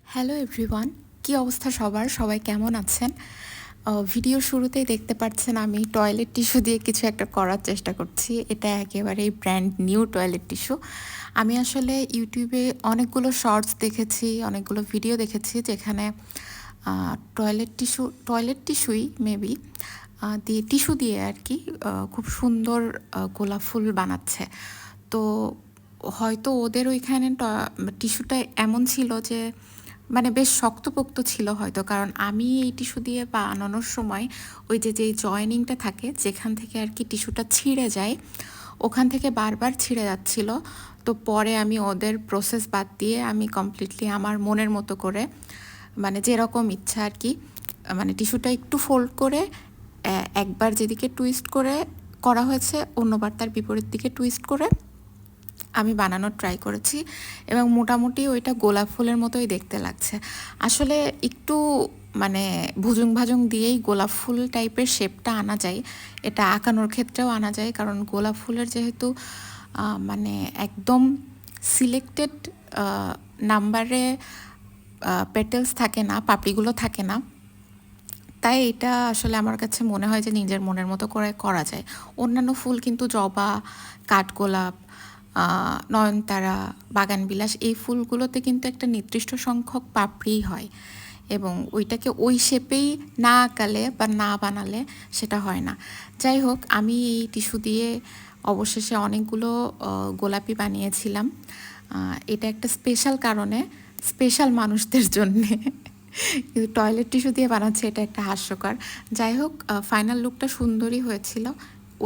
Hello everyone, কী অবস্থা সবার? সবাই কেমন আছেন? ভিডিওর শুরুতেই দেখতে পাচ্ছেন আমি টয়লেট টিস্যু দিয়ে কিছু একটা করার চেষ্টা করছি। এটা একেবারেই ব্র্যান্ড নিউ টয়লেট টিস্যু। আমি আসলে ইউটিউবে অনেকগুলো শর্টস দেখেছি, অনেকগুলো ভিডিও দেখেছি যেখানে টয়লেট টিস্যুই মেবি দিয়ে টিস্যু দিয়ে আর কি খুব সুন্দর গোলাপ ফুল বানাচ্ছে। তো হয়তো ওদের ওইখানে টিস্যুটা এমন ছিল যে মানে বেশ শক্তপোক্ত ছিল হয়তো, কারণ আমি এই টিস্যু দিয়ে বানানোর সময় ওই যেই জয়েনিংটা থাকে যেখান থেকে আর কি টিস্যুটা ছিঁড়ে যায়, ওখান থেকে বারবার ছিঁড়ে যাচ্ছিল। তো পরে আমি ওদের প্রসেস বাদ দিয়ে আমি কমপ্লিটলি আমার মনের মতো করে, মানে যেরকম ইচ্ছা আর কি, মানে টিস্যুটা একটু ফোল্ড করে একবার যেদিকে টুইস্ট করে করা হয়েছে অন্যবার তার বিপরীত দিকে টুইস্ট করে আমি বানানোর ট্রাই করেছি এবং মোটামুটি ওইটা গোলাপ ফুলের মতোই দেখতে লাগছে। আসলে একটু মানে ভুজুং ভাজুং দিয়েই গোলাপ ফুল টাইপের শেপটা আনা যায়, এটা আঁকানোর ক্ষেত্রেও আনা যায়, কারণ গোলাপ ফুলের যেহেতু মানে একদম সিলেক্টেড নাম্বারে পেটেলস থাকে না, পাপড়িগুলো থাকে না, তাই এটা আসলে আমার কাছে মনে হয় যে নিজের মনের মতো করে করা যায়। অন্যান্য ফুল কিন্তু জবা, কাঠগোলাপ, নয়নতারা, বাগানবিলাস এই ফুলগুলোতে কিন্তু একটা নির্দিষ্ট সংখ্যক পাপড়ি হয় এবং ওইটাকে ওই শেপেই না আঁকালে বা না বানালে সেটা হয় না। যাই হোক, আমি এই টিস্যু দিয়ে অবশেষে অনেকগুলো গোলাপি বানিয়েছিলাম। এটা একটা স্পেশাল কারণে, স্পেশাল মানুষদের জন্যে। কিন্তু টয়লেট টিস্যু দিয়ে বানাচ্ছে, এটা একটা হাস্যকর। যাই হোক, ফাইনাল লুকটা সুন্দরই হয়েছিল।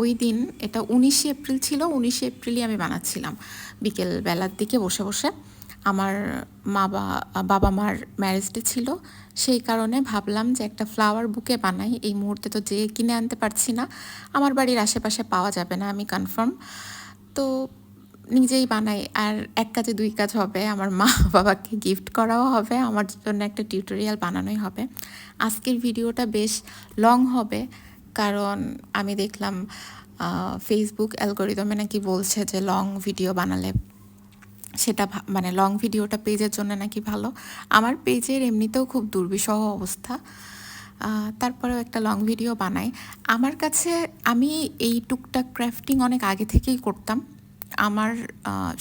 ওই দিন এটা 19শে এপ্রিল ছিল, 19শে এপ্রিলই আমি বানাচ্ছিলাম বিকেল বেলার দিকে বসে বসে। আমার বাবা মার ম্যারেজ ডে ছিল, সেই কারণে ভাবলাম যে একটা ফ্লাওয়ার বুকে বানাই। এই মুহূর্তে তো যেয়ে কিনে আনতে পারছি না, আমার বাড়ির আশেপাশে পাওয়া যাবে না, আমি কনফার্ম। তো নিজেই বানাই, আর এক কাজে দুই কাজ হবে, আমার মা বাবাকে গিফট করাও হবে, আমার জন্য একটা টিউটোরিয়াল বানানোই হবে। আজকের ভিডিওটা বেশ লং হবে, কারণ আমি দেখলাম ফেসবুক অ্যালগোরিদমে নাকি বলছে যে লং ভিডিও বানালে সেটা মানে লং ভিডিওটা পেজের জন্য নাকি ভালো। আমার পেজের এমনিতেও খুব দুর্বিষহ অবস্থা, তারপরেও একটা লং ভিডিও বানাই। আমার কাছে, আমি এই টুকটাক ক্রাফটিং অনেক আগে থেকেই করতাম। আমার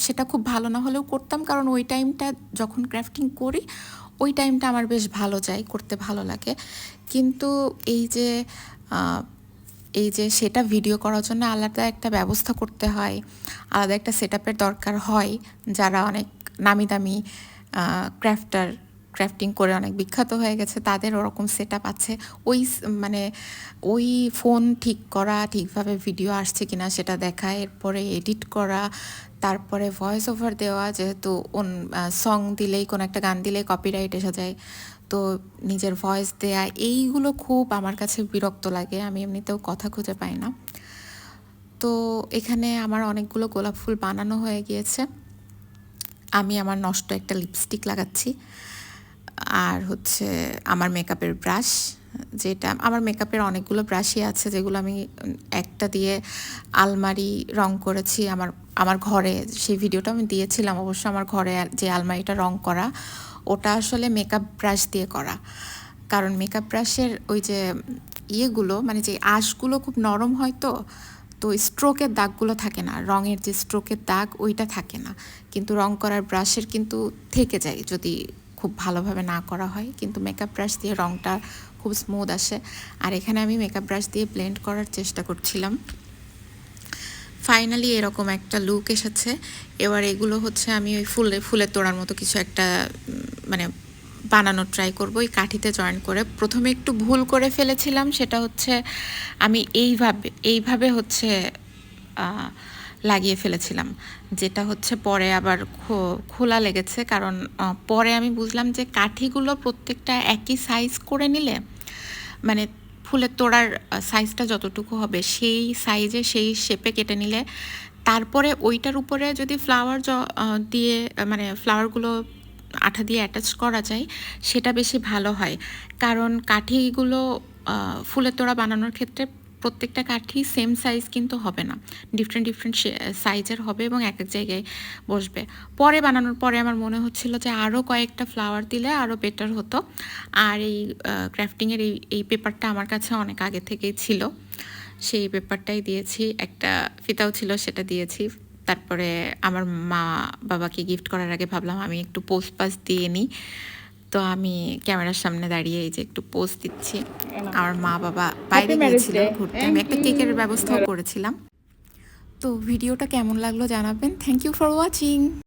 সেটা খুব ভালো না হলেও করতাম, কারণ ওই টাইমটা যখন ক্রাফটিং করি ওই টাইমটা আমার বেশ ভালো যায়, করতে ভালো লাগে। কিন্তু এই যে সেটা ভিডিও করার জন্য আলাদা একটা ব্যবস্থা করতে হয়, আলাদা একটা সেটআপের দরকার হয়। যারা অনেক নামি দামি ক্রাফটিং করে অনেক বিখ্যাত হয়ে গেছে তাদের ওরকম সেটআপ আছে। মানে ওই ফোন ঠিক করা, ঠিকভাবে ভিডিও আসছে কিনা সেটা দেখা, এরপরে এডিট করা, তারপরে ভয়েস ওভার দেওয়া, যেহেতু সং দিলেই, কোনো একটা গান দিলেই কপিরাইট এসে যায়, তো নিজের ভয়েস দেয়া, এইগুলো খুব আমার কাছে বিরক্ত লাগে। আমি এমনিতেও কথা খুঁজে পাই না। তো এখানে আমার অনেকগুলো গোলাপ ফুল বানানো হয়ে গিয়েছে। আমি আমার নষ্ট একটা লিপস্টিক লাগাচ্ছি, আর হচ্ছে আমার মেকআপের ব্রাশ, যেটা আমার মেকআপের অনেকগুলো ব্রাশই আছে, যেগুলো আমি একটা দিয়ে আলমারি রং করেছি আমার আমার ঘরে। সেই ভিডিওটা আমি দিয়েছিলাম অবশ্য। আমার ঘরে যে আলমারিটা রং করা, ওটা আসলে মেকআপ ব্রাশ দিয়ে করা, কারণ মেকআপ ব্রাশের ওই যে ইয়েগুলো, মানে যে আঁশগুলো খুব নরম হয়, তো স্ট্রোকের দাগগুলো থাকে না, রঙের যে স্ট্রোকের দাগ ওইটা থাকে না, কিন্তু রং করার ব্রাশের কিন্তু থেকে যায় যদি খুব ভালোভাবে না করা হয়। কিন্তু মেকআপ ব্রাশ দিয়ে রংটা খুব স্মুথ আসে। আর এখানে আমি মেকআপ ব্রাশ দিয়ে ব্লেন্ড করার চেষ্টা করছিলাম। ফাইনালি এরকম একটা লুক এসেছে। এবার এগুলো হচ্ছে আমি ওই ফুলের তোড়ার মতো কিছু একটা মানে বানানোর ট্রাই করব এই কাঠিতে জয়েন করে। প্রথমে একটু ভুল করে ফেলেছিলাম, সেটা হচ্ছে আমি এইভাবে হচ্ছে লাগিয়ে ফেলেছিলাম, যেটা হচ্ছে পরে আবার খোলা লেগেছে, কারণ পরে আমি বুঝলাম যে কাঠিগুলো প্রত্যেকটা একই সাইজ করে নিলে, মানে ফুলের তোড়ার সাইজটা যতটুকু হবে সেই সাইজে সেই শেপে কেটে নিলে, তারপরে ওইটার উপরে যদি ফ্লাওয়ার দিয়ে, মানে ফ্লাওয়ারগুলো আঠা দিয়ে অ্যাটাচ করা যায়, সেটা বেশি ভালো হয়। কারণ কাঠিগুলো ফুলের তোড়া বানানোর ক্ষেত্রে প্রত্যেকটা কাঠি সেম সাইজ কিন্তু হবে না, ডিফারেন্ট ডিফারেন্ট সাইজের হবে এবং এক এক জায়গায় বসবে। পরে বানানোর পরে আমার মনে হচ্ছিল যে আরও কয়েকটা ফ্লাওয়ার দিলে আরও বেটার হতো। আর এই ক্রাফটিংয়ের এই পেপারটা আমার কাছে অনেক আগে থেকেই ছিল, সেই পেপারটাই দিয়েছি। একটা ফিতাও ছিল, সেটা দিয়েছি। তারপরে আমার মা বাবাকে গিফট করার আগে ভাবলাম আমি একটু পোজ পাস দিয়ে নিই। তো আমি ক্যামেরার সামনে দাঁড়িয়ে এই যে একটু পোজ দিচ্ছি। আমার মা বাবা হ্যাপি বাইরে ম্যারেজ গিয়েছিল ডে। ঘুরতে, আমি থ্যাংক একটা ইউ। কেকের ব্যবস্থাও করেছিলাম। তো ভিডিওটা কেমন লাগলো জানাবেন। Thank you for watching.